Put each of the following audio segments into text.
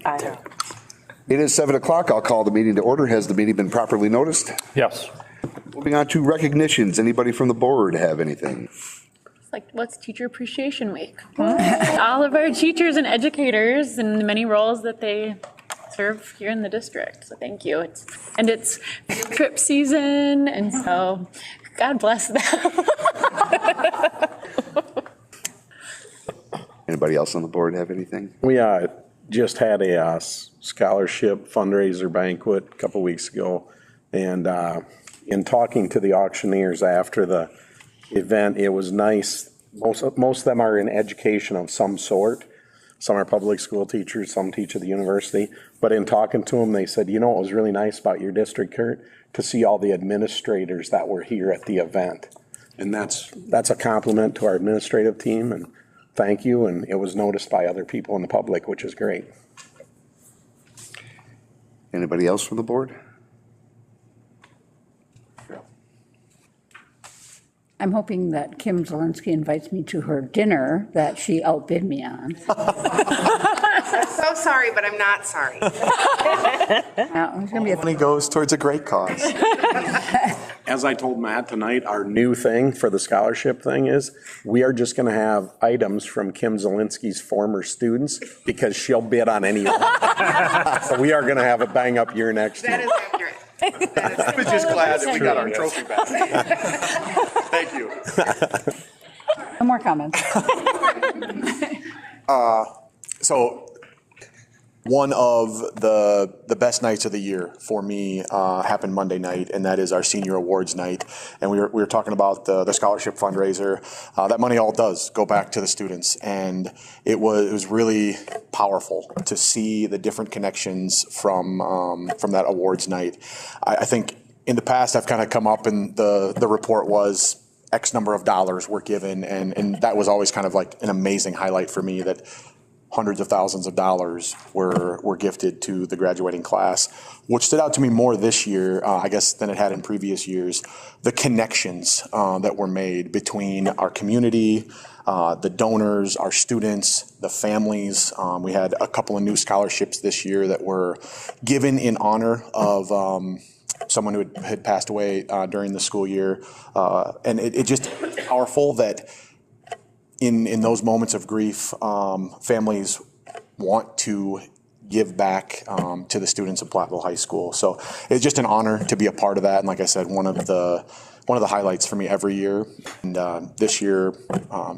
I know. It is 7 o'clock. I'll call the meeting to order. Has the meeting been properly noticed? Yes. Moving on to recognitions. Anybody from the board have anything? It's like, what's Teacher Appreciation Week? All of our teachers and educators and the many roles that they serve here in the district. So thank you. It's field trip season, and so God bless them. Anybody else on the board have anything? We just had a scholarship fundraiser banquet a couple weeks ago. And in talking to the auctioneers after the event, it was nice. Most of them are in education of some sort. Some are public school teachers, some teach at the university. But in talking to them, they said, you know what was really nice about your district, Kurt? To see all the administrators that were here at the event. And that's a compliment to our administrative team, and thank you. And it was noticed by other people in the public, which is great. Anybody else from the board? I'm hoping that Kim Zielinski invites me to her dinner that she outbid me on. I'm so sorry, but I'm not sorry. It's gonna be a Money goes towards a great cause. As I told Matt tonight, our new thing for the scholarship thing is we are just going to have items from Kim Zielinski's former students because she'll bid on anyone. So we are going to have a bang up year next year. That is accurate. I was just glad that we got our trophy back. Thank you. no more comments. So one of the best nights of the year for me happened Monday night, and that is our senior awards night. And we were talking about the scholarship fundraiser. That money all does go back to the students, and it was really powerful to see the different connections from that awards night. I think in the past I've kind of come up and the report was X number of dollars were given, and that was always kind of like an amazing highlight for me that hundreds of thousands of dollars were gifted to the graduating class. What stood out to me more this year, I guess, than it had in previous years, the connections that were made between our community, the donors, our students, the families. We had a couple of new scholarships this year that were given in honor of someone who had passed away during the school year. And it just powerful that in those moments of grief, families want to give back to the students of Platteville High School. So it's just an honor to be a part of that. And like I said, one of the highlights for me every year, and this year,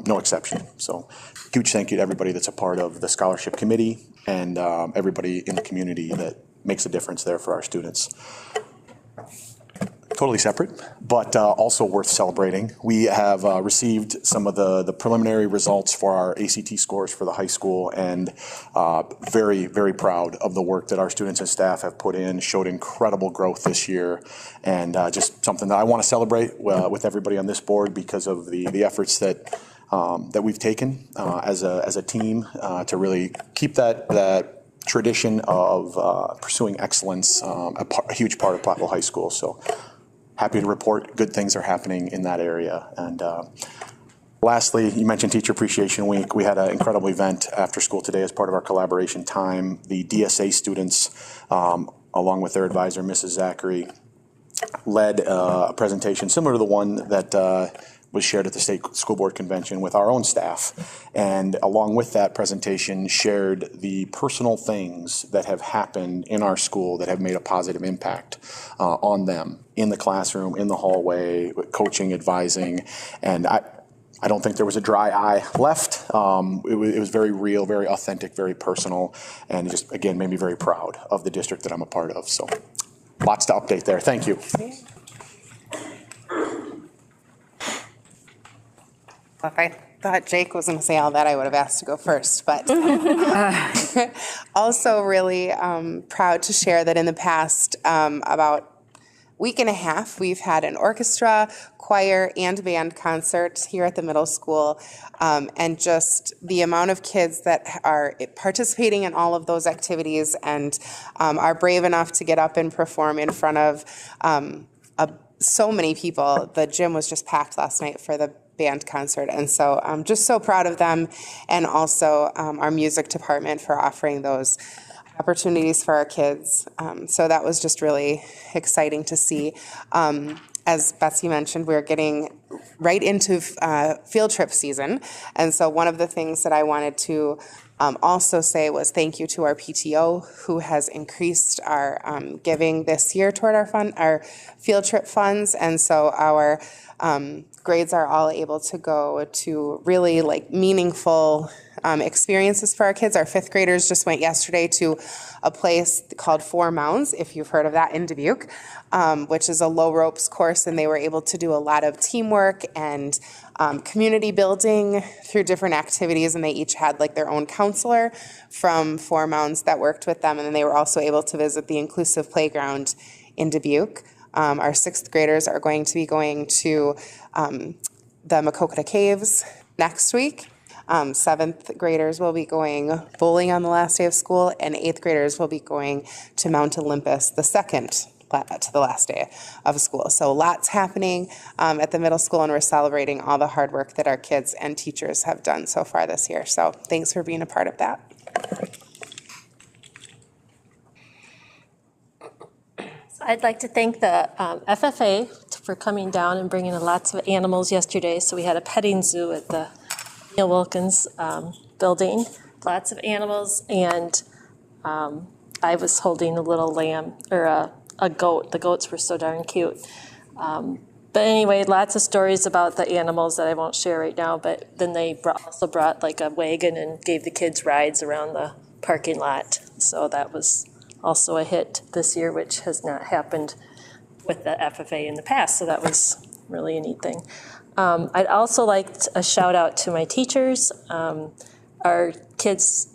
no exception. So huge thank you to everybody that's a part of the scholarship committee and everybody in the community that makes a difference there for our students. Totally separate, but also worth celebrating. We have received some of the preliminary results for our ACT scores for the high school, and very, very proud of the work that our students and staff have put in. Showed incredible growth this year, and just something that I want to celebrate with everybody on this board because of the efforts that we've taken as a team to really keep that tradition of pursuing excellence a huge part of Platteville High School. So happy to report good things are happening in that area. And lastly, you mentioned Teacher Appreciation Week. We had an incredible event after school today as part of our collaboration time. The DSA students, along with their advisor, Mrs. Zachary, led a presentation similar to the one that was shared at the State School Board Convention with our own staff. And along with that presentation, shared the personal things that have happened in our school that have made a positive impact on them in the classroom, in the hallway, coaching, advising. And I don't think there was a dry eye left. It was very real, very authentic, very personal, and it just, again, made me very proud of the district that I'm a part of. So lots to update there. Thank you. If I thought Jake was going to say all that, I would have asked to go first. But also really proud to share that in the past about week and a half, we've had an orchestra, choir, and band concert here at the middle school. And just the amount of kids that are participating in all of those activities and are brave enough to get up and perform in front of so many people. The gym was just packed last night for the band concert. And so I'm just so proud of them, and also our music department for offering those opportunities for our kids. So that was just really exciting to see. As Betsy mentioned, we're getting right into field trip season. And so one of the things that I wanted to also say was thank you to our PTO, who has increased our giving this year toward our field trip funds. And so our grades are all able to go to really like meaningful experiences for our kids. Our fifth graders just went yesterday to a place called Four Mounds, if you've heard of that, in Dubuque, which is a low ropes course, and they were able to do a lot of teamwork and community building through different activities, and they each had like their own counselor from Four Mounds that worked with them, and then they were also able to visit the inclusive playground in Dubuque. Our sixth graders are going to be going to the Maquoketa Caves next week. Seventh graders will be going bowling on the last day of school, and eighth graders will be going to Mount Olympus to the last day of school. So lots happening at the middle school, and we're celebrating all the hard work that our kids and teachers have done so far this year. So thanks for being a part of that. I'd like to thank the FFA for coming down and bringing in lots of animals yesterday. So we had a petting zoo at the Neil Wilkins building, lots of animals, and I was holding a little lamb, or a goat. The goats were so darn cute. But anyway, lots of stories about the animals that I won't share right now, but then they also brought like a wagon and gave the kids rides around the parking lot. So that was also a hit this year, which has not happened with the FFA in the past. So that was really a neat thing. I'd also like a shout out to my teachers. Our kids,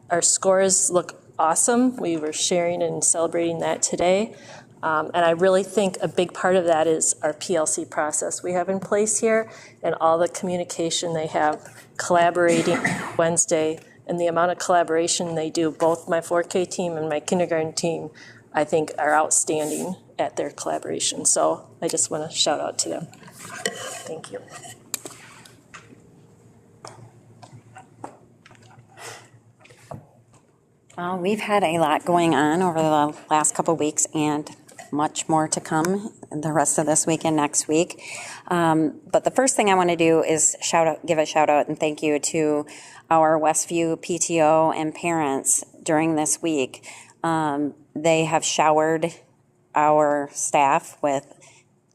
our scores look awesome. We were sharing and celebrating that today. And I really think a big part of that is our PLC process we have in place here, and all the communication they have collaborating Wednesday, and the amount of collaboration they do, both my 4K team and my kindergarten team, I think are outstanding at their collaboration. So I just want to shout out to them. Thank you. Well, we've had a lot going on over the last couple of weeks, and much more to come the rest of this week and next week. But the first thing I want to do is give a shout out and thank you to our Westview PTO and parents during this week. They have showered our staff with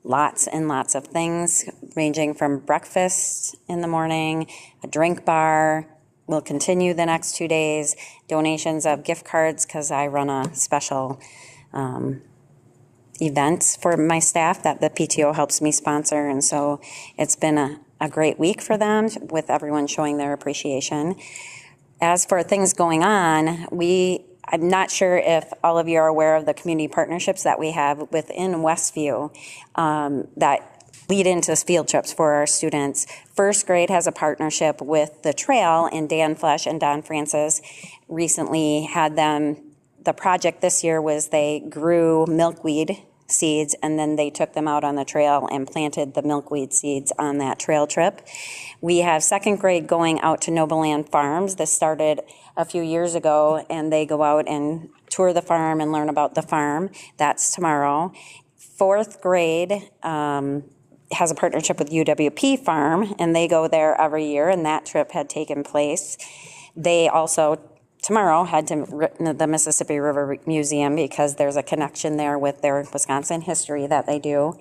lots and lots of things, ranging from breakfast in the morning, a drink bar. We'll continue the next 2 days, donations of gift cards, because I run a special events for my staff that the PTO helps me sponsor. And so it's been a great week for them, with everyone showing their appreciation. As for things going on, I'm not sure if all of you are aware of the community partnerships that we have within Westview that lead into field trips for our students. First grade has a partnership with the Trail, and Dan Flesh and Don Francis recently had them. The project this year was they grew milkweed seeds, and then they took them out on the trail and planted the milkweed seeds on that trail trip. We have second grade going out to Noble Land Farms. This started a few years ago, and they go out and tour the farm and learn about the farm. That's tomorrow. Fourth grade has a partnership with UWP Farm, and they go there every year, and that trip had taken place. They also tomorrow head to the Mississippi River Museum, because there's a connection there with their Wisconsin history that they do.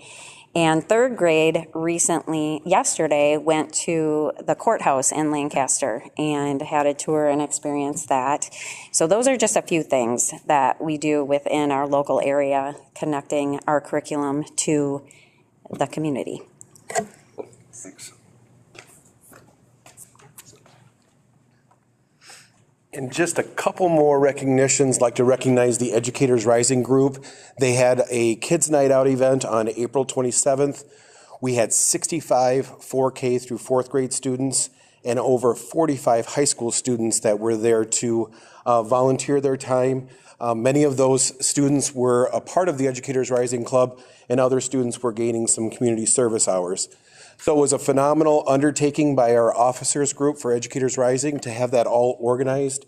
And third grade yesterday, went to the courthouse in Lancaster and had a tour and experienced that. So those are just a few things that we do within our local area, connecting our curriculum to the community. Thanks. And just a couple more recognitions. Like to recognize the Educators Rising Group. They had a Kids Night Out event on April 27th. We had 65 4K through fourth grade students and over 45 high school students that were there to volunteer their time. Many of those students were a part of the Educators Rising Club, and other students were gaining some community service hours. So it was a phenomenal undertaking by our officers group for Educators Rising to have that all organized.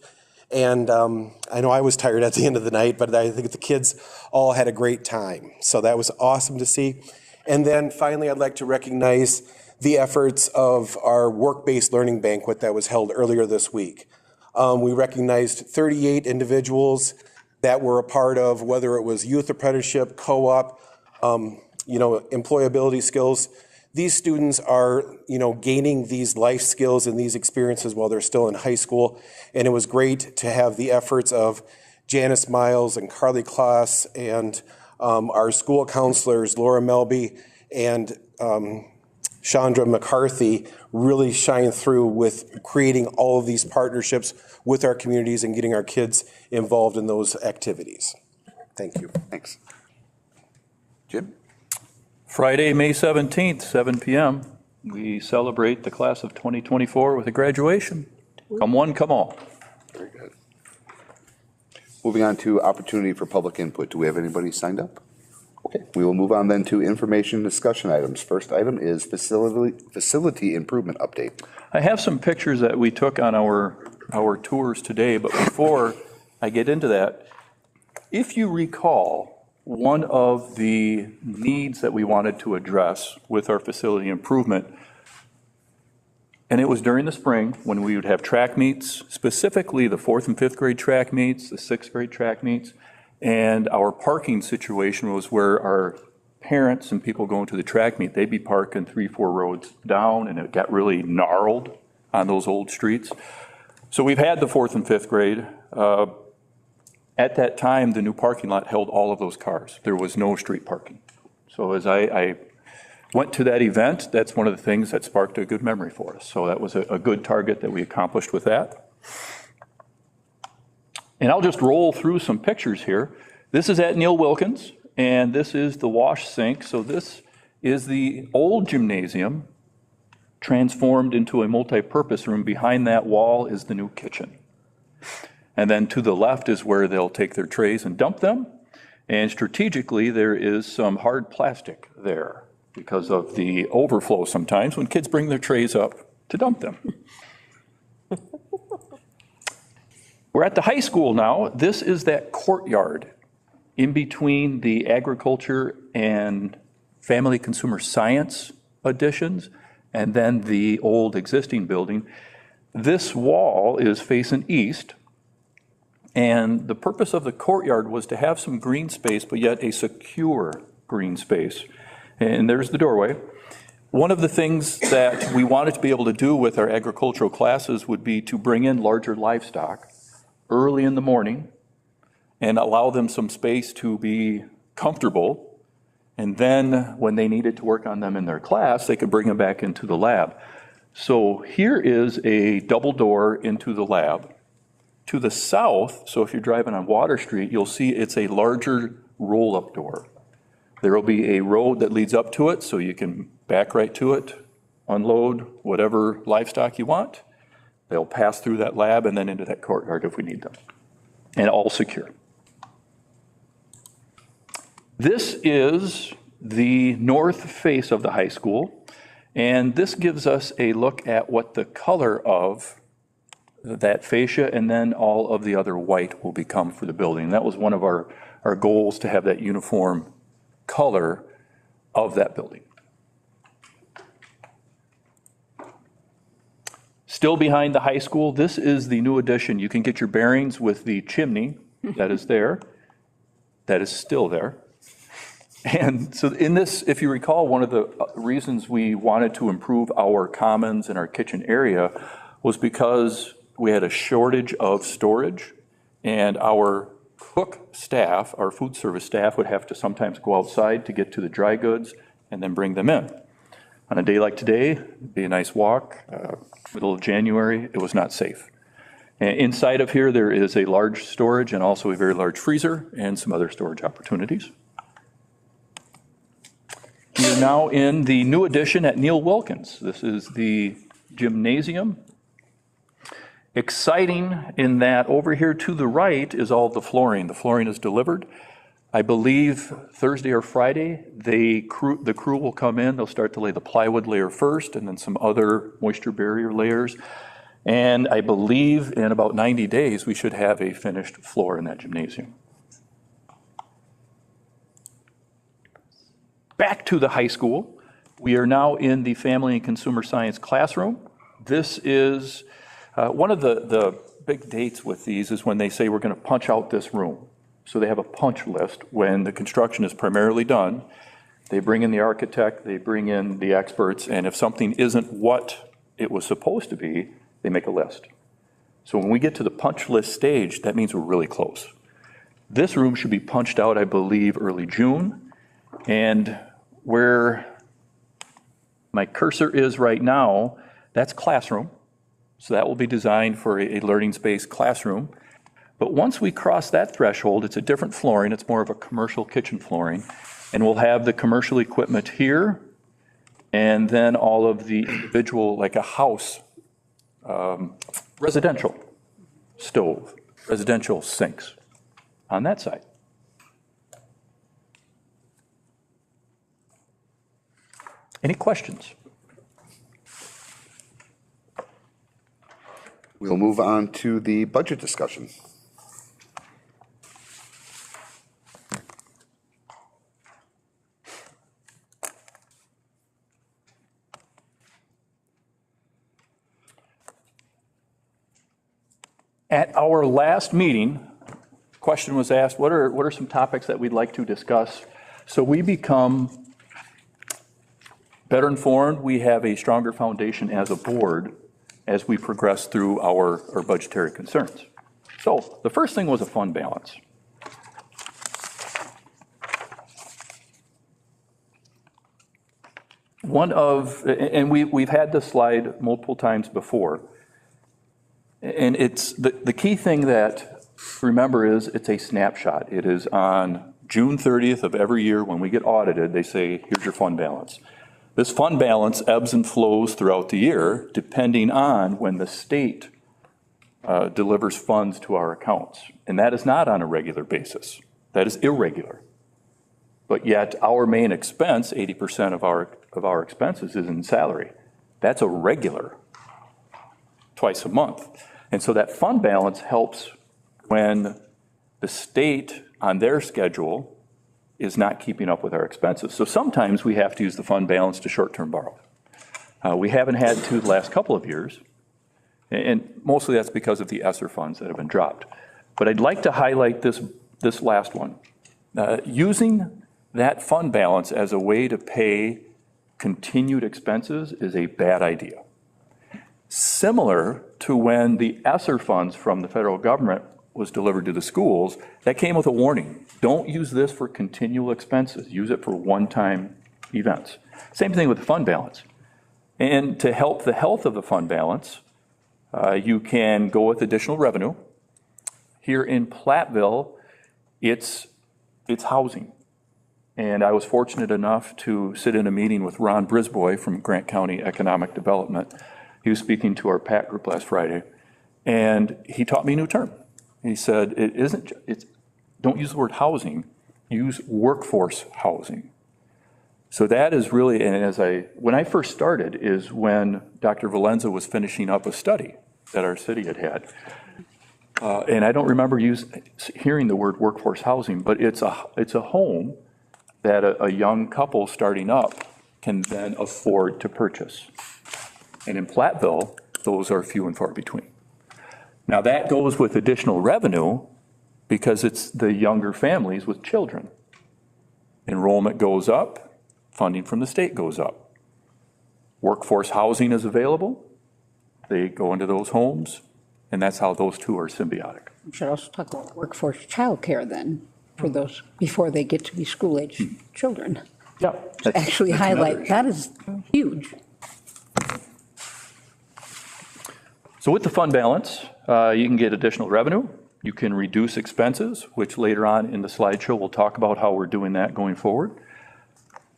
And I know I was tired at the end of the night, but I think the kids all had a great time. So that was awesome to see. And then finally, I'd like to recognize the efforts of our work-based learning banquet that was held earlier this week. We recognized 38 individuals that were a part of, whether it was youth apprenticeship, co-op, employability skills. These students are, gaining these life skills and these experiences while they're still in high school. And it was great to have the efforts of Janice Miles and Carly Kloss and our school counselors, Laura Melby and Chandra McCarthy, really shine through with creating all of these partnerships with our communities and getting our kids involved in those activities. Thank you. Thanks. Jim? Friday, May 17th, 7 p.m., we celebrate the class of 2024 with a graduation. Come one, come all. Very good. Moving on to opportunity for public input. Do we have anybody signed up? Okay, we will move on then to information discussion items. First item is facility improvement update. I have some pictures that we took on our tours today, but before I get into that, if you recall, one of the needs that we wanted to address with our facility improvement, and it was during the spring when we would have track meets, specifically the 4th and 5th grade track meets, the 6th grade track meets, and our parking situation was where our parents and people going to the track meet, they'd be parking 3-4 roads down, and it got really gnarled on those old streets. So we've had the 4th and 5th grade. At that time, the new parking lot held all of those cars. There was no street parking. So as I went to that event, that's one of the things that sparked a good memory for us. So that was a good target that we accomplished with that. And I'll just roll through some pictures here. This is at Neil Wilkins, and this is the wash sink. So this is the old gymnasium transformed into a multi-purpose room. Behind that wall is the new kitchen. And then to the left is where they'll take their trays and dump them. And strategically, there is some hard plastic there because of the overflow sometimes when kids bring their trays up to dump them. We're at the high school now. This is that courtyard in between the agriculture and family consumer science additions and then the old existing building. This wall is facing east. And the purpose of the courtyard was to have some green space, but yet a secure green space. And there's the doorway. One of the things that we wanted to be able to do with our agricultural classes would be to bring in larger livestock early in the morning and allow them some space to be comfortable. And then when they needed to work on them in their class, they could bring them back into the lab. So here is a double door into the lab. To the south, so if you're driving on Water Street, you'll see it's a larger roll-up door. There will be a road that leads up to it, so you can back right to it, unload whatever livestock you want. They'll pass through that lab and then into that courtyard if we need them, and all secure. This is the north face of the high school, and this gives us a look at what the color of that fascia and then all of the other white will become for the building. That was one of our goals, to have that uniform color of that building. Still behind the high school, this is the new addition. You can get your bearings with the chimney that is there, that is still there. And so in this, if you recall, one of the reasons we wanted to improve our commons and our kitchen area was because we had a shortage of storage, and our cook staff, our food service staff, would have to sometimes go outside to get to the dry goods and then bring them in. On a day like today, it'd be a nice walk, middle of January, it was not safe. And inside of here, there is a large storage and also a very large freezer and some other storage opportunities. We're now in the new addition at Neil Wilkins. This is the gymnasium. Exciting in that over here to the right is all the flooring. The flooring is delivered. I believe Thursday or Friday, the crew will come in. They'll start to lay the plywood layer first and then some other moisture barrier layers. And I believe in about 90 days, we should have a finished floor in that gymnasium. Back to the high school. We are now in the Family and Consumer Science classroom. This is one of the big dates with these is when they say we're going to punch out this room. So they have a punch list when the construction is primarily done. They bring in the architect, they bring in the experts, and if something isn't what it was supposed to be, they make a list. So when we get to the punch list stage, that means we're really close. This room should be punched out, I believe, early June. And where my cursor is right now, that's classroom. So that will be designed for a learning space classroom. But once we cross that threshold, it's a different flooring. It's more of a commercial kitchen flooring. And we'll have the commercial equipment here, and then all of the individual, like a house, residential stove, residential sinks on that side. Any questions? We'll move on to the budget discussion. At our last meeting, the question was asked, what are some topics that we'd like to discuss? So we become better informed. We have a stronger foundation as a board as we progress through our budgetary concerns. So the first thing was a fund balance. And we've had this slide multiple times before. And it's the key thing that remember is it's a snapshot. It is on June 30th of every year when we get audited, they say, here's your fund balance. This fund balance ebbs and flows throughout the year depending on when the state delivers funds to our accounts. And that is not on a regular basis. That is irregular. But yet our main expense, 80% of our expenses is in salary. That's a regular, twice a month. And so that fund balance helps when the state on their schedule is not keeping up with our expenses. So sometimes we have to use the fund balance to short-term borrow. We haven't had to the last couple of years, and mostly that's because of the ESSER funds that have been dropped. But I'd like to highlight this last one. Using that fund balance as a way to pay continued expenses is a bad idea. Similar to when the ESSER funds from the federal government was delivered to the schools, that came with a warning. Don't use this for continual expenses. Use it for one-time events. Same thing with the fund balance. And to help the health of the fund balance, you can go with additional revenue. Here in Platteville, it's housing. And I was fortunate enough to sit in a meeting with Ron Brisbois from Grant County Economic Development. He was speaking to our PAC group last Friday, and he taught me a new term. He said, don't use the word housing, use workforce housing. So that is really, and when I first started is when Dr. Valenza was finishing up a study that our city had. And I don't remember hearing the word workforce housing, but it's a home that a young couple starting up can then afford to purchase. And in Platteville, those are few and far between. Now that goes with additional revenue because it's the younger families with children. Enrollment goes up, funding from the state goes up. Workforce housing is available. They go into those homes, and that's how those two are symbiotic. We should also talk about workforce childcare then, for those, before they get to be school-age children. Yeah. Actually highlight, that is huge. So with the fund balance, you can get additional revenue. You can reduce expenses, which later on in the slideshow, we'll talk about how we're doing that going forward.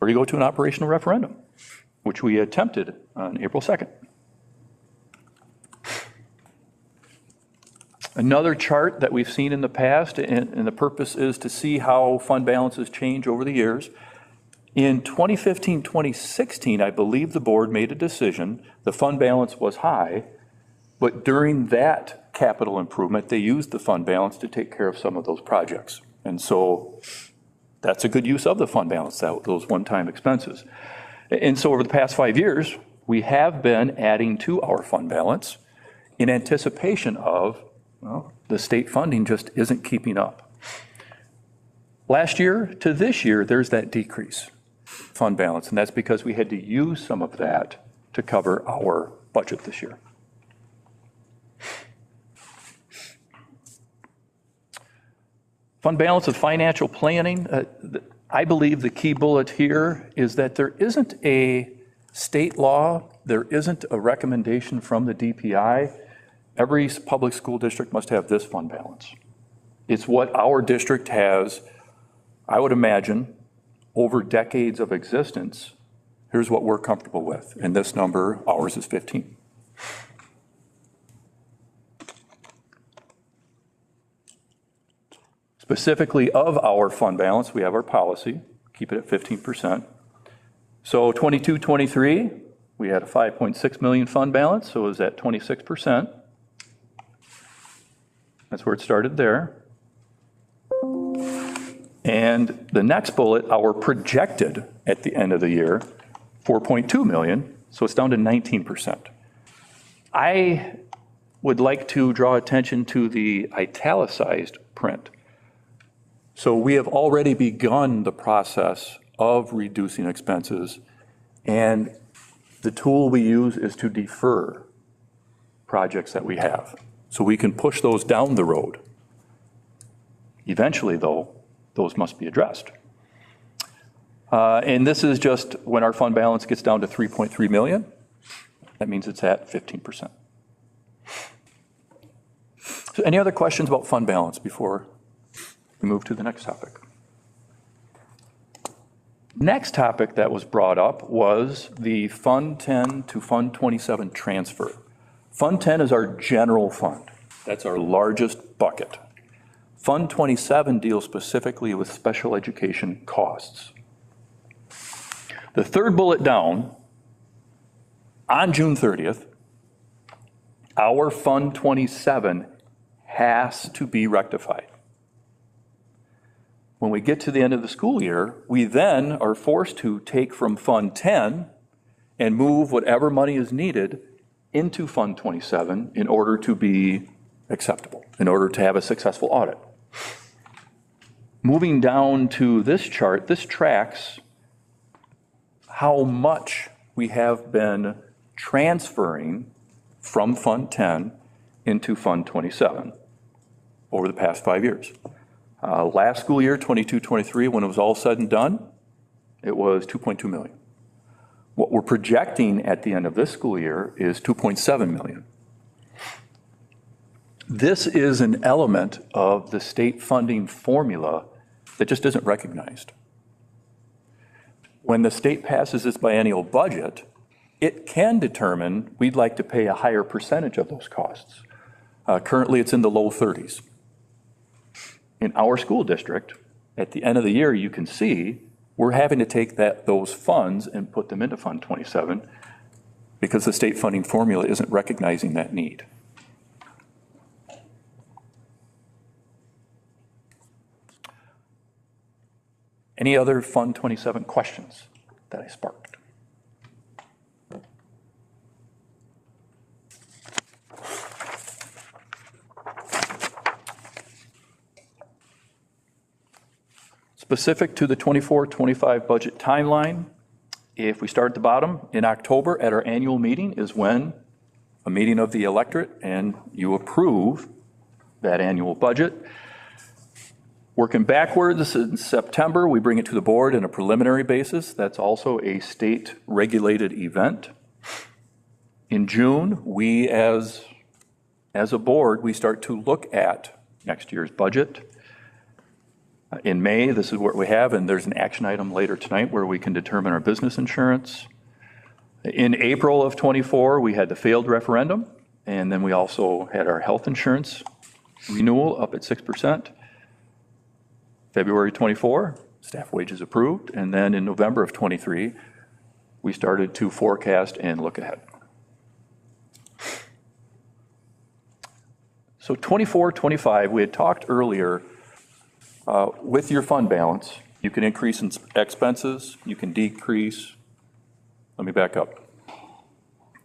Or you go to an operational referendum, which we attempted on April 2nd. Another chart that we've seen in the past, and the purpose is to see how fund balances change over the years. In 2015, 2016, I believe the board made a decision. The fund balance was high, But during that capital improvement, they used the fund balance to take care of some of those projects. And so that's a good use of the fund balance, those one-time expenses. And so over the past 5 years, we have been adding to our fund balance in anticipation of, well, the state funding just isn't keeping up. Last year to this year, there's that decrease fund balance, and that's because we had to use some of that to cover our budget this year. Fund balance of financial planning. I believe the key bullet here is that there isn't a state law, there isn't a recommendation from the DPI. Every public school district must have this fund balance. It's what our district has, I would imagine, over decades of existence. Here's what we're comfortable with, and this number, ours is 15. Specifically of our fund balance, we have our policy, keep it at 15%. So 22-23, we had a 5.6 million fund balance, so it was at 26%. That's where it started there. And the next bullet, our projected at the end of the year, 4.2 million, so it's down to 19%. I would like to draw attention to the italicized print. So we have already begun the process of reducing expenses, and the tool we use is to defer projects that we have, so we can push those down the road. Eventually, though, those must be addressed. And this is just when our fund balance gets down to 3.3 million, that means it's at 15%. So any other questions about fund balance before we move to the next topic? Next topic that was brought up was the Fund 10 to Fund 27 transfer. Fund 10 is our general fund. That's our largest bucket. Fund 27 deals specifically with special education costs. The third bullet down, on June 30th, our Fund 27 has to be rectified. When we get to the end of the school year, we then are forced to take from Fund 10 and move whatever money is needed into Fund 27 in order to be acceptable, in order to have a successful audit. Moving down to this chart, this tracks how much we have been transferring from Fund 10 into Fund 27 over the past 5 years. Last school year, 22-23, when it was all said and done, it was 2.2 million. What we're projecting at the end of this school year is 2.7 million. This is an element of the state funding formula that just isn't recognized. When the state passes its biennial budget, it can determine we'd like to pay a higher percentage of those costs. Currently, it's in the low 30s. In our school district, at the end of the year, you can see we're having to take those funds and put them into Fund 27 because the state funding formula isn't recognizing that need. Any other Fund 27 questions that I sparked? Specific to the 24-25 budget timeline, if we start at the bottom, in October at our annual meeting is when a meeting of the electorate and you approve that annual budget. Working backwards, in September, we bring it to the board in a preliminary basis. That's also a state-regulated event. In June, we as a board, we start to look at next year's budget. In May, this is what we have, and there's an action item later tonight where we can determine our business insurance. In April of 24, we had the failed referendum, and then we also had our health insurance renewal up at 6%. February 24, staff wages approved, and then in November of 23, we started to forecast and look ahead. So 24, 25, we had talked earlier, with your fund balance, you can increase in expenses, you can decrease, let me back up.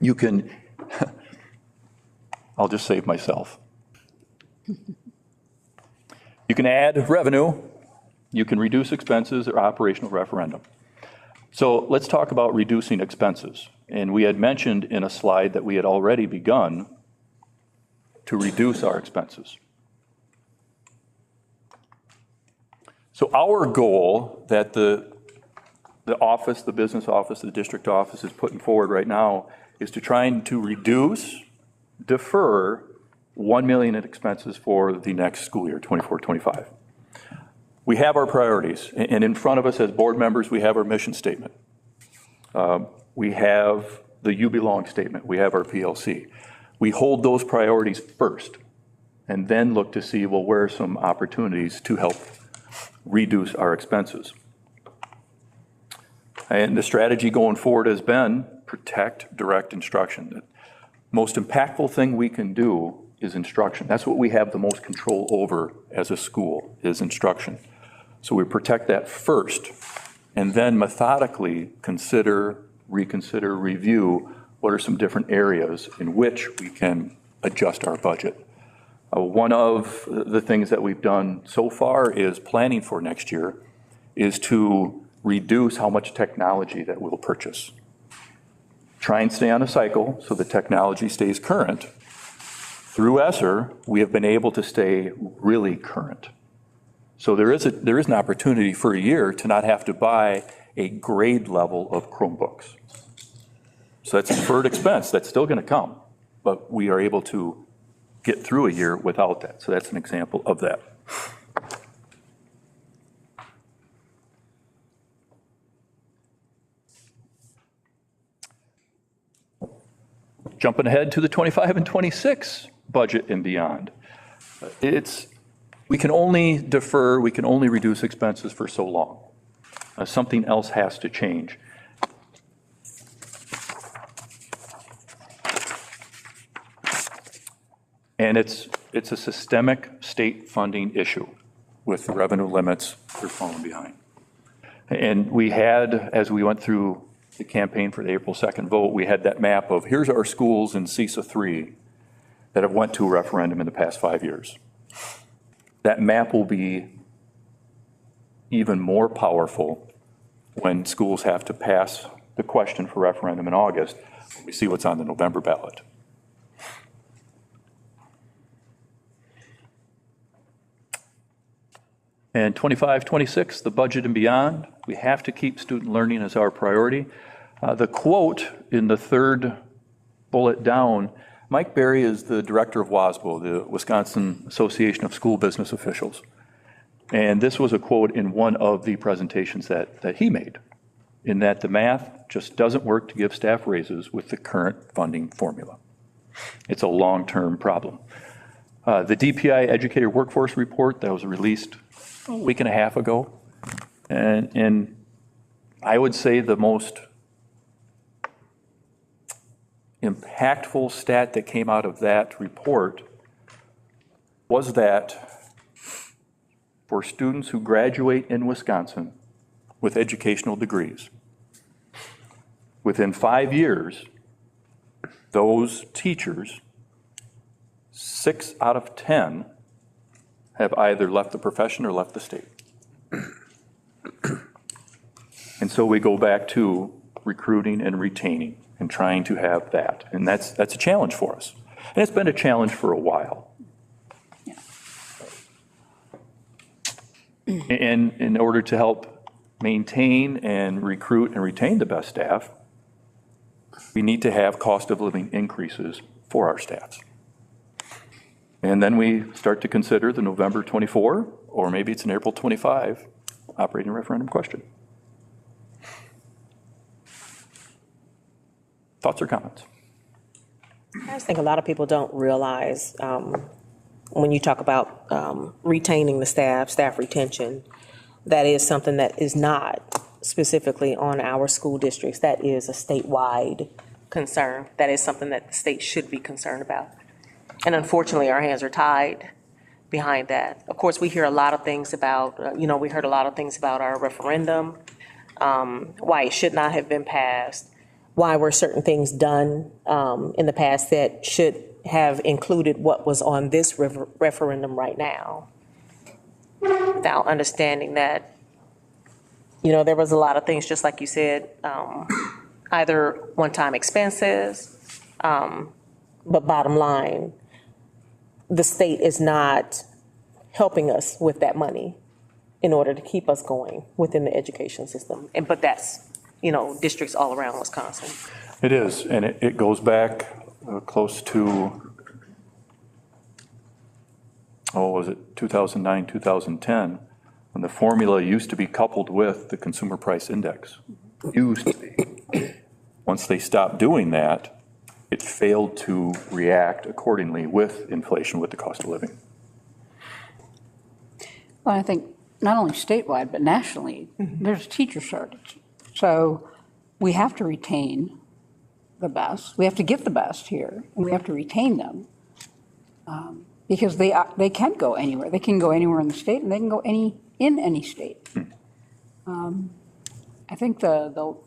You can, I'll just save myself. You can add revenue, you can reduce expenses or operational referendum. So let's talk about reducing expenses. And we had mentioned in a slide that we had already begun to reduce our expenses. So our goal that the office, the business office, the district office is putting forward right now is to try and to reduce, defer 1 million in expenses for the next school year, 24-25. We have our priorities, and in front of us as board members, we have our mission statement. We have the You Belong statement. We have our PLC. We hold those priorities first, and then look to see, well, where are some opportunities to help reduce our expenses. And the strategy going forward has been protect direct instruction. The most impactful thing we can do is instruction. That's what we have the most control over as a school, is instruction. So we protect that first, and then methodically consider, reconsider, review what are some different areas in which we can adjust our budget. One of the things that we've done so far is planning for next year is to reduce how much technology that we'll purchase. Try and stay on a cycle so the technology stays current. Through ESSER, we have been able to stay really current. So there is an opportunity for a year to not have to buy a grade level of Chromebooks. So that's a deferred expense. That's still going to come, but we are able to get through a year without that. So that's an example of that. Jumping ahead to the 25 and 26 budget and beyond. We can only defer, we can only reduce expenses for so long. Something else has to change. And it's a systemic state funding issue with the revenue limits that are falling behind. And we had, as we went through the campaign for the April 2nd vote, we had that map of here's our schools in CESA 3 that have went to a referendum in the past 5 years. That map will be even more powerful when schools have to pass the question for referendum in August. We see what's on the November ballot. And 25, 26, the budget and beyond, we have to keep student learning as our priority. The quote in the third bullet down, Mike Berry is the director of WASBO, the Wisconsin Association of School Business Officials. And this was a quote in one of the presentations that he made, in that the math just doesn't work to give staff raises with the current funding formula. It's a long-term problem. The DPI Educator Workforce Report that was released a week and a half ago, and I would say the most impactful stat that came out of that report was that for students who graduate in Wisconsin with educational degrees, within 5 years, those teachers, 6 out of 10 have either left the profession or left the state. And so we go back to recruiting and retaining and trying to have that. And that's a challenge for us. And it's been a challenge for a while. And in order to help maintain and recruit and retain the best staff, we need to have cost of living increases for our staffs. And then we start to consider the November 24, or maybe it's an April 25 operating referendum question. Thoughts or comments? I just think a lot of people don't realize when you talk about retaining the staff retention, that is something that is not specifically on our school districts. That is a statewide concern. That is something that the state should be concerned about. And unfortunately, our hands are tied behind that. Of course, we hear a lot of things about, we heard a lot of things about our referendum, why it should not have been passed, why were certain things done in the past that should have included what was on this referendum right now, without understanding that, there was a lot of things, just like you said, either one-time expenses, but bottom line, the state is not helping us with that money in order to keep us going within the education system. But that's, districts all around Wisconsin. It is, and it goes back close to, was it 2009, 2010, when the formula used to be coupled with the consumer price index. Used to be. Once they stopped doing that, it failed to react accordingly with inflation, with the cost of living. Well, I think not only statewide, but nationally, there's a teacher shortage. So we have to retain the best. We have to get the best here, and we have to retain them because they can go anywhere. They can go anywhere in the state, and they can go in any state. I think the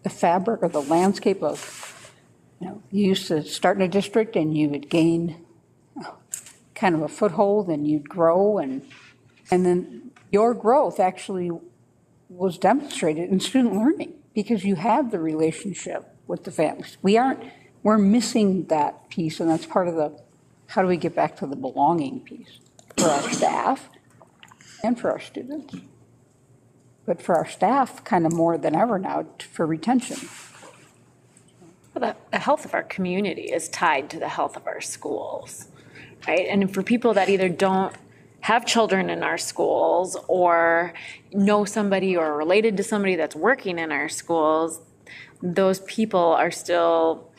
fabric or the landscape of, you used to start in a district and you would gain kind of a foothold and you'd grow, and then your growth actually was demonstrated in student learning because you had the relationship with the families. We're missing that piece, and that's part of the, how do we get back to the belonging piece for our staff and for our students? But for our staff, kind of more than ever now for retention. Well, the health of our community is tied to the health of our schools, right? And for people that either don't have children in our schools or know somebody or are related to somebody that's working in our schools, those people are still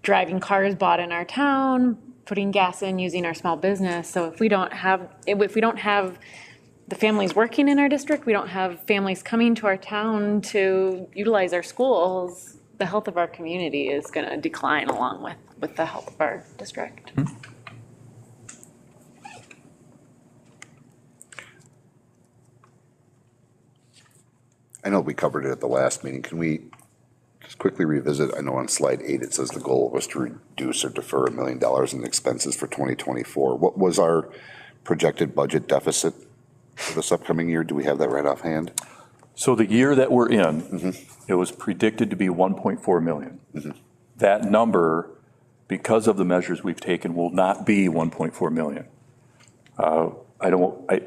driving cars bought in our town, putting gas in, using our small business. So if we don't have the families working in our district, we don't have families coming to our town to utilize our schools, the health of our community is going to decline along with the health of our district. I know we covered it at the last meeting. Can we just quickly revisit? I know on slide 8, it says the goal was to reduce or defer $1 million in expenses for 2024. What was our projected budget deficit for this upcoming year? Do we have that right offhand? So the year that we're in, it was predicted to be 1.4 million. That number, because of the measures we've taken, will not be 1.4 million.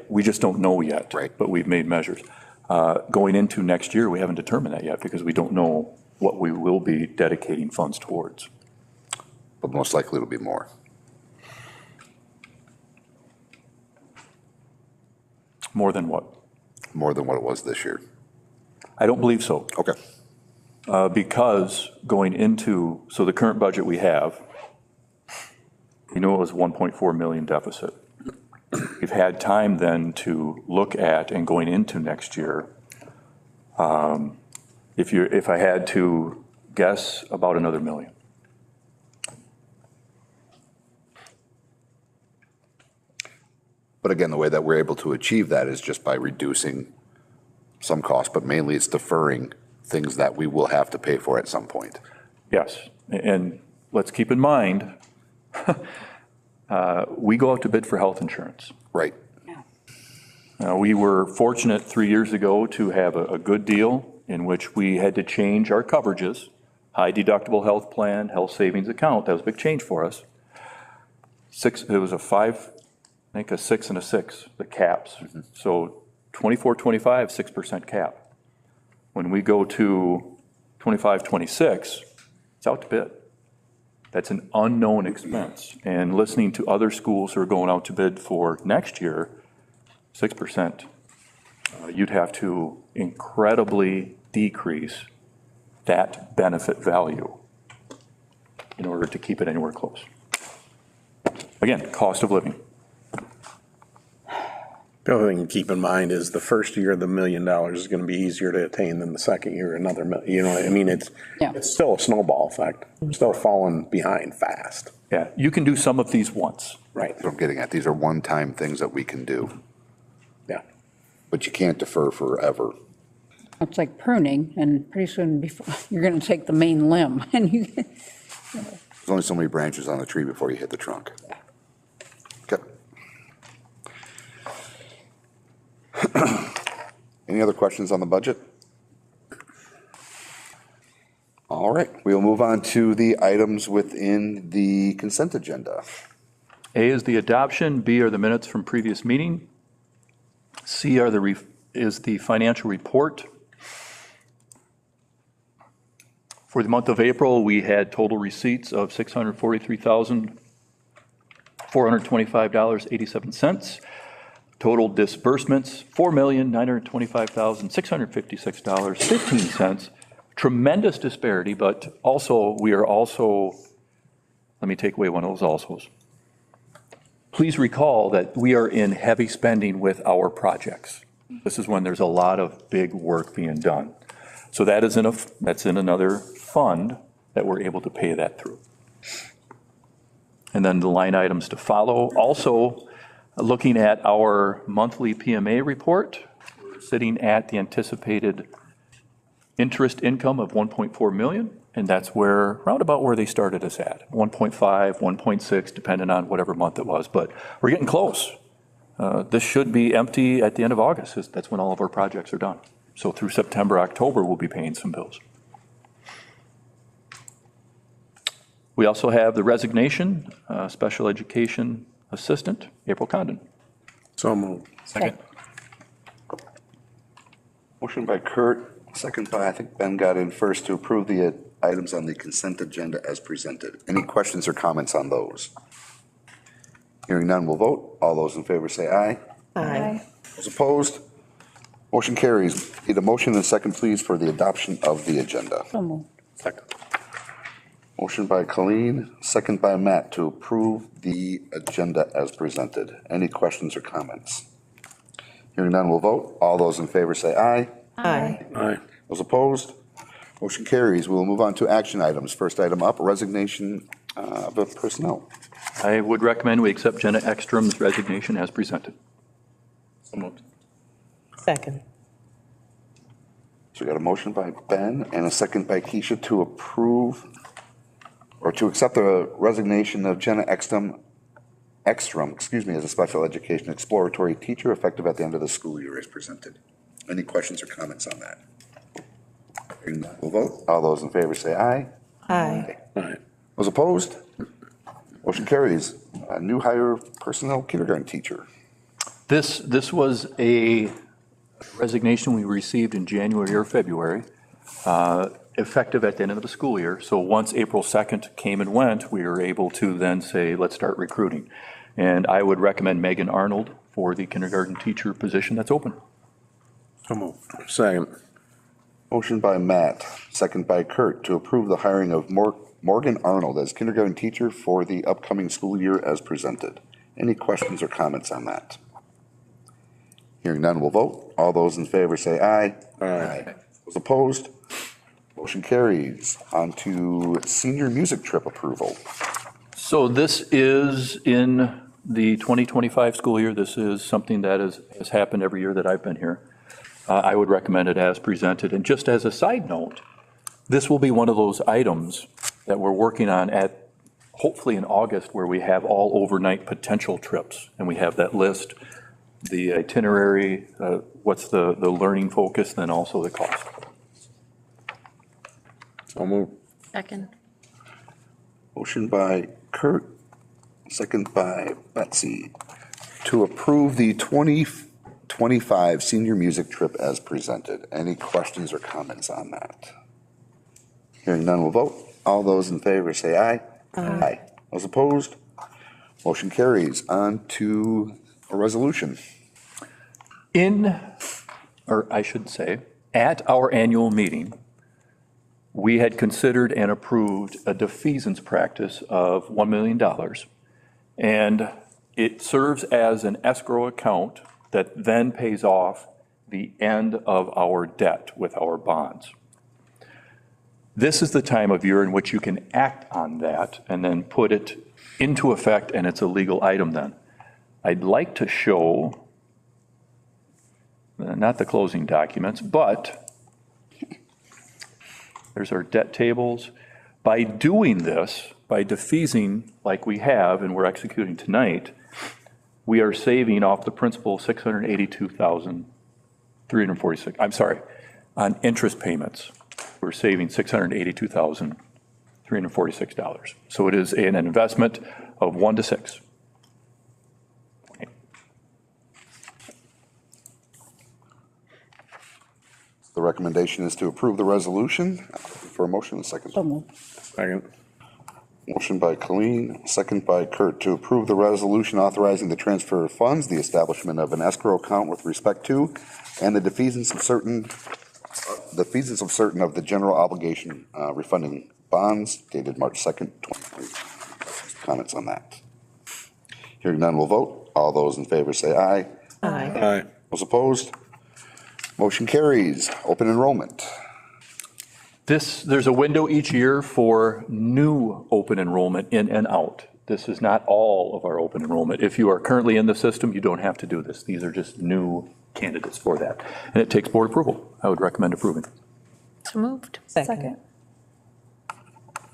We just don't know yet, right. But we've made measures. Going into next year, we haven't determined that yet because we don't know what we will be dedicating funds towards. But most likely it'll be more. More than what? More than what it was this year. I don't believe so. Okay. Because going into, so the current budget we have, it was 1.4 million deficit. We've had time then to look at, and going into next year, if I had to guess, about another $1 million. But again, the way that we're able to achieve that is just by reducing some costs, but mainly it's deferring things that we will have to pay for at some point. Yes, and let's keep in mind, we go out to bid for health insurance. Right. We were fortunate 3 years ago to have a good deal in which we had to change our coverages, high deductible health plan, health savings account. That was a big change for us. It was a 5, I think a 6 and a 6, the caps. So 24, 25, 6% cap. When we go to 25, 26, it's out to bid. That's an unknown expense. And listening to other schools who are going out to bid for next year, 6%, you'd have to incredibly decrease that benefit value in order to keep it anywhere close. Again, cost of living. The other thing to keep in mind is the first year, the $1 million is going to be easier to attain than the second year, another million. You know what I mean? It's still a snowball effect. We're still falling behind fast. Yeah, you can do some of these once. Right. That's what I'm getting at. These are one-time things that we can do, Yeah. but you can't defer forever. It's like pruning, and pretty soon before, you're going to take the main limb, and you, There's only so many branches on the tree before you hit the trunk. Okay. Any other questions on the budget? All right, we'll move on to the items within the consent agenda. A is the adoption, B are the minutes from previous meeting, C are is the financial report. For the month of April, we had total receipts of $643,425.87. Total disbursements, $4,925,656.15. Tremendous disparity, but also, let me take away one of those alsos. Please recall that we are in heavy spending with our projects. This is when there's a lot of big work being done. So that's in another fund that we're able to pay that through. And then the line items to follow. Also, looking at our monthly PMA report, we're sitting at the anticipated interest income of 1.4 million, and that's roundabout where they started us at, 1.5, 1.6, depending on whatever month it was, but we're getting close. This should be empty at the end of August. That's when all of our projects are done. So through September, October, we'll be paying some bills. We also have the resignation, special education assistant, April Condon. So moved. Second. Motion by Kurt, second by, I think Ben got in first, to approve the items on the consent agenda as presented. Any questions or comments on those? Hearing none, we'll vote. All those in favor say aye. Aye. Those opposed? Motion carries. Need a motion and a second, please, for the adoption of the agenda. so moved. Second. Motion by Colleen, second by Matt, to approve the agenda as presented. Any questions or comments? Hearing none, we'll vote. All those in favor say aye. Aye. Aye. Those opposed? Motion carries. We'll move on to action items. First item up, resignation of personnel. I would recommend we accept Jenna Ekstrom's resignation as presented. So moved. Second. So we got a motion by Ben and a second by Keisha to approve or to accept the resignation of Jenna Ekstrom, as a special education exploratory teacher effective at the end of the school year as presented. Any questions or comments on that? Hearing none, we'll vote. All those in favor say aye. Aye. Aye. Those opposed? Motion carries. New hire personnel kindergarten teacher. This was a resignation we received in January or February, effective at the end of the school year. So once April 2nd came and went, we were able to then say, let's start recruiting. And I would recommend Megan Arnold for the kindergarten teacher position that's open. So moved. Second. Motion by Matt, second by Kurt, to approve the hiring of Morgan Arnold as kindergarten teacher for the upcoming school year as presented. Any questions or comments on that? Hearing none, we'll vote. All those in favor say aye. Aye. Those opposed? Motion carries. On to senior music trip approval. So this is in the 2025 school year. This is something that has happened every year that I've been here. I would recommend it as presented. And just as a side note, this will be one of those items that we're working on at hopefully in August, where we have all overnight potential trips. And we have that list, the itinerary, what's the learning focus, then also the cost. So moved. Second. Motion by Kurt, second by Betsy, to approve the 2025 senior music trip as presented. Any questions or comments on that? Hearing none, we'll vote. All those in favor say aye. Aye. Those opposed? Motion carries. On to a resolution. At our annual meeting, we had considered and approved a defeasance practice of $1 million. And it serves as an escrow account that then pays off the end of our debt with our bonds. This is the time of year in which you can act on that and then put it into effect, and it's a legal item then. I'd like to show, not the closing documents, but there's our debt tables. By doing this, by defeasing like we have and we're executing tonight, we are saving off the principal $682,346. I'm sorry, on interest payments, we're saving $682,346. So it is an investment of 1 to 6. The recommendation is to approve the resolution. For a motion, a second. Second. Motion by Colleen, second by Kurt, to approve the resolution authorizing the transfer of funds, the establishment of an escrow account with respect to, and the defeasance of certain of the general obligation refunding bonds dated March 2nd, 2020. Comments on that? Hearing none, we'll vote. All those in favor say aye. Aye. Those opposed? Motion carries. Open enrollment. There's a window each year for new open enrollment in and out. This is not all of our open enrollment. If you are currently in the system, you don't have to do this. These are just new candidates for that. And it takes board approval. I would recommend approving. So moved. Second.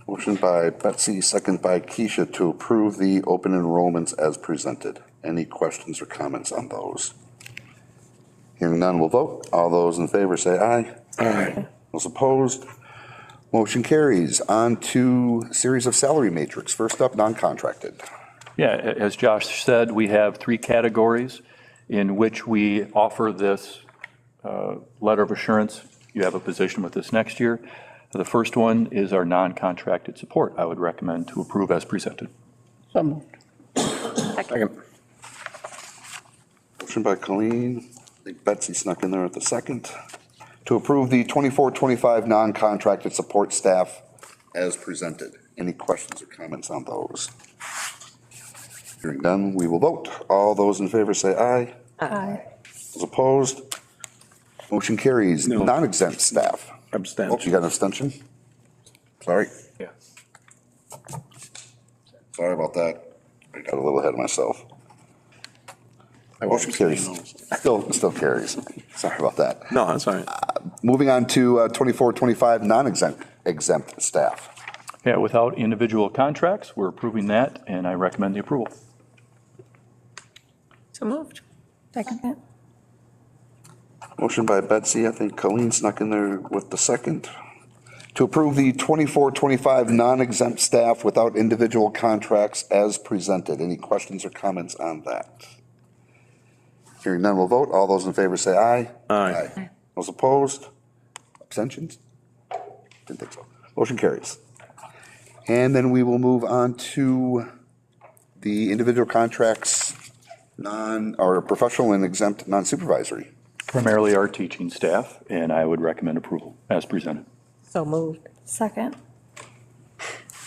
Motion by Betsy, second by Keisha, to approve the open enrollments as presented. Any questions or comments on those? Hearing none, we'll vote. All those in favor say aye. Aye. Those opposed? Motion carries. On to series of salary matrix. First up, non-contracted. Yeah, as Josh said, we have 3 categories in which we offer this letter of assurance. You have a position with this next year. The first one is our non-contracted support. I would recommend to approve as presented. So moved. Second. Motion by Colleen. I think Betsy snuck in there at the second. To approve the 24-25 non-contracted support staff as presented. Any questions or comments on those? Hearing none, we will vote. All those in favor say aye. Aye. Those opposed? Motion carries. No. Non-exempt staff. Oh, Abstention. you got an abstention? Sorry. Yeah. Sorry about that. I got a little ahead of myself. Motion carries. Still carries. Sorry about that. No, that's all right. Moving on to 24-25 non-exempt staff. Yeah, without individual contracts, we're approving that, and I recommend the approval. So moved. Second. Motion by Betsy, I think Colleen snuck in there with the second. To approve the 24-25 non-exempt staff without individual contracts as presented. Any questions or comments on that? Hearing none, we'll vote. All those in favor say aye. Aye. Those opposed? Abstentions? Didn't think so. Motion carries. And then we will move on to the individual contracts, or professional and exempt non-supervisory. Primarily our teaching staff, and I would recommend approval as presented. So moved. Second.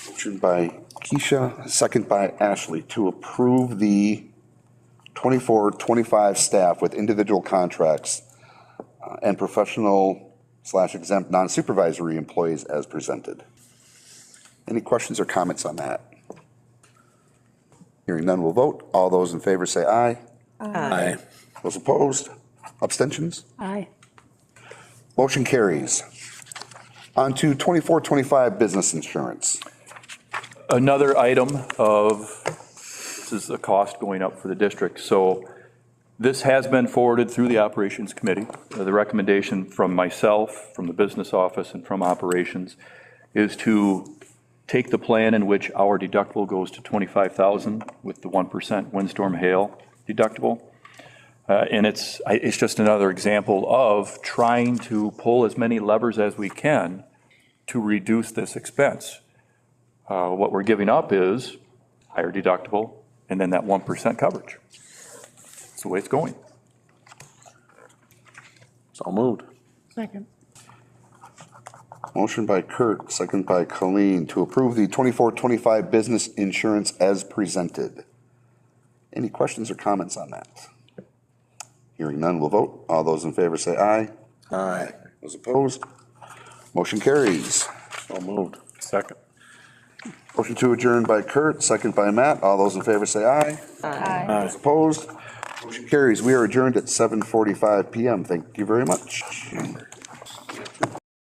Motion by Keisha, second by Ashley, to approve the 24-25 staff with individual contracts and professional/exempt non-supervisory employees as presented. Any questions or comments on that? Hearing none, we'll vote. All those in favor say aye. Aye. Those opposed? Abstentions? Aye. Motion carries. On to 24-25 business insurance. Another item of, this is the cost going up for the district. So this has been forwarded through the operations committee. The recommendation from myself, from the business office, and from operations is to take the plan in which our deductible goes to $25,000 with the 1% windstorm hail deductible. And it's just another example of trying to pull as many levers as we can to reduce this expense. What we're giving up is higher deductible and then that 1% coverage. That's the way it's going. So moved. Second. Motion by Kurt, second by Colleen, to approve the 24-25 business insurance as presented. Any questions or comments on that? Hearing none, we'll vote. All those in favor say aye. Aye. Those opposed? Motion carries. So moved. Second. Motion to adjourn by Kurt, second by Matt. All those in favor say aye. Aye. Those opposed? Motion carries. We are adjourned at 7:45 PM. Thank you very much.